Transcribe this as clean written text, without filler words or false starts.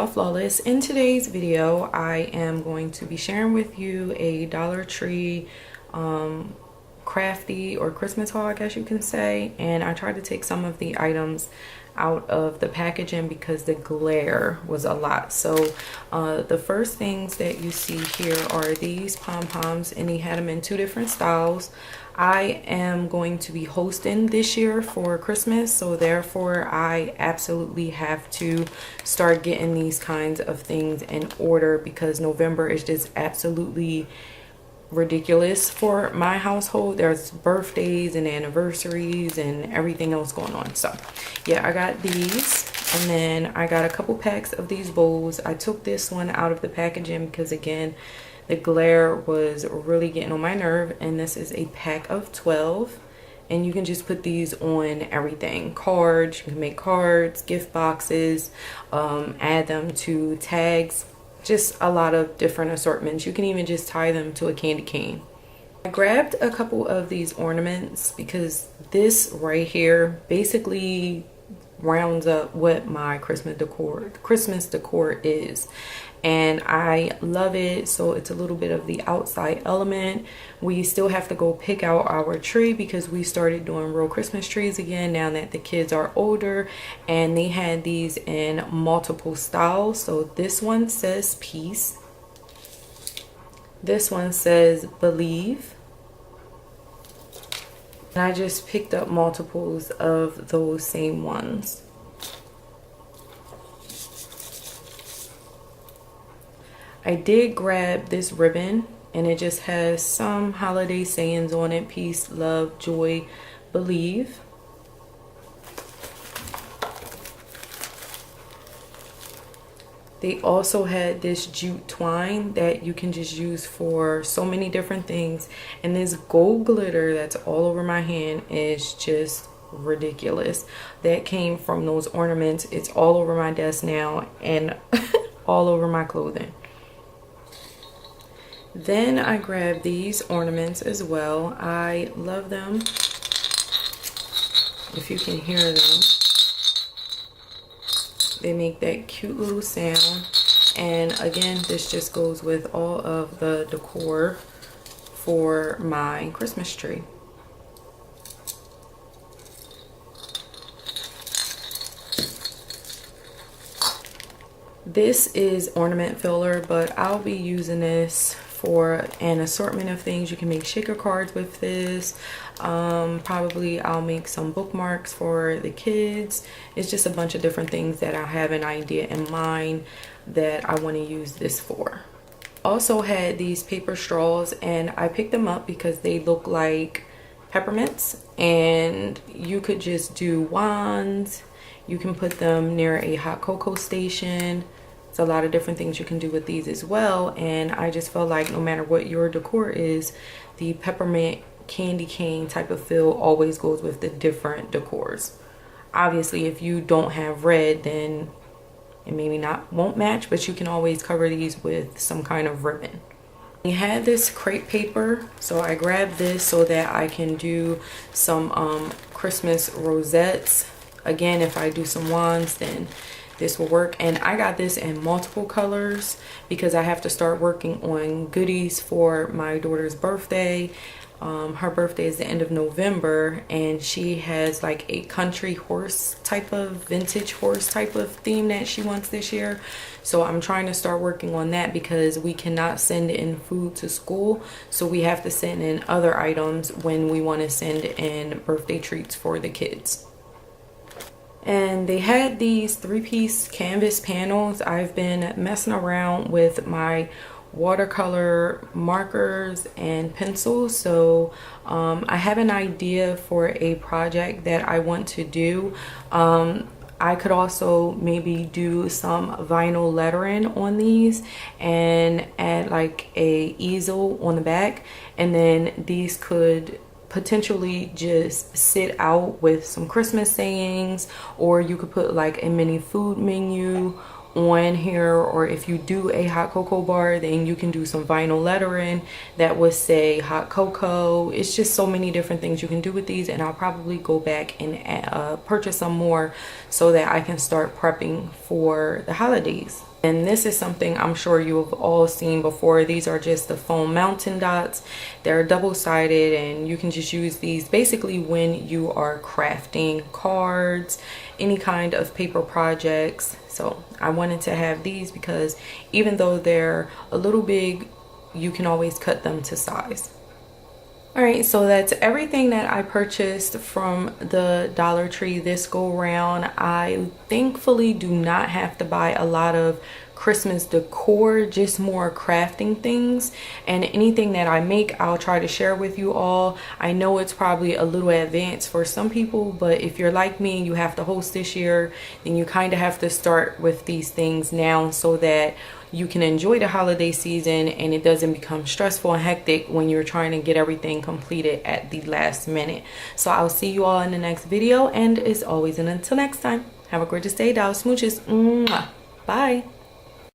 DivaDollFlawless. In today's video, I am going to be sharing with you a Dollar Tree crafty or Christmas haul, I guess you can say. And I tried to take some of the items out of the packaging because the glare was a lot. So the first things that you see here are these pom-poms, and he had them in two different styles. I am going to be hosting this year for Christmas, so therefore I absolutely have to start getting these kinds of things in order because November is just absolutely ridiculous for my household. There's birthdays and anniversaries and everything else going on. So yeah, I got these, and then I got a couple packs of these bowls. I took this one out of the packaging because again, the glare was really getting on my nerve. And this is a pack of 12, and you can just put these on everything. Cards, you can make cards, gift boxes, add them to tags, just a lot of different assortments. You can even just tie them to a candy cane. I grabbed a couple of these ornaments because this right here basically rounds up what my Christmas decor is, and I love it. So it's a little bit of the outside element. We still have to go pick out our tree because we started doing real Christmas trees again now that the kids are older, and they had these in multiple styles. So this one says peace, this one says believe, and I just picked up multiples of those same ones. I did grab this ribbon, and it just has some holiday sayings on it: peace, love, joy, believe. They also had this jute twine that you can just use for so many different things, and this gold glitter that's all over my hand is just ridiculous. That came from those ornaments. It's all over my desk now and all over my clothing. Then I grabbed these ornaments as well. I love them. If you can hear them, they make that cute little sound. And again, this just goes with all of the decor for my Christmas tree. This is ornament filler, but I'll be using this for an assortment of things. You can make shaker cards with this. Probably I'll make some bookmarks for the kids. It's just a bunch of different things that I have an idea in mind that I want to use this for. Also had these paper straws, and I picked them up because they look like peppermints, and you could just do wands. You can put them near a hot cocoa station. A lot of different things you can do with these as well, and I just felt like no matter what your decor is, the peppermint candy cane type of feel always goes with the different decors. Obviously, if you don't have red, then it maybe won't match, but you can always cover these with some kind of ribbon. We had this crepe paper, so I grabbed this so that I can do some Christmas rosettes. Again, if I do some wands, then this will work. And I got this in multiple colors because I have to start working on goodies for my daughter's birthday. Her birthday is the end of November, and she has like a country horse type of, vintage horse type of theme that she wants this year. So I'm trying to start working on that because we cannot send in food to school, so we have to send in other items when we want to send in birthday treats for the kids. And they had these 3-piece canvas panels. I've been messing around with my watercolor markers and pencils, so I have an idea for a project that I want to do. I could also maybe do some vinyl lettering on these and add like a easel on the back, and then these could potentially just sit out with some Christmas sayings, or you could put like a mini food menu on here, or if you do a hot cocoa bar, then you can do some vinyl lettering that would say hot cocoa. It's just so many different things you can do with these, and I'll probably go back and purchase some more so that I can start prepping for the holidays. And this is something I'm sure you have all seen before. These are just the foam mountain dots. They're double-sided, and you can just use these basically when you are crafting cards, any kind of paper projects. So I wanted to have these because even though they're a little big, you can always cut them to size. Alright, so that's everything that I purchased from the Dollar Tree this go round. I thankfully do not have to buy a lot of Christmas decor, just more crafting things, and anything that I make I'll try to share with you all. I know it's probably a little advanced for some people, but if you're like me and you have to host this year, then you kind of have to start with these things now so that you can enjoy the holiday season and it doesn't become stressful and hectic when you're trying to get everything completed at the last minute. So I'll see you all in the next video, and as always, and until next time, have a gorgeous day, doll. Smooches. Mwah. Bye.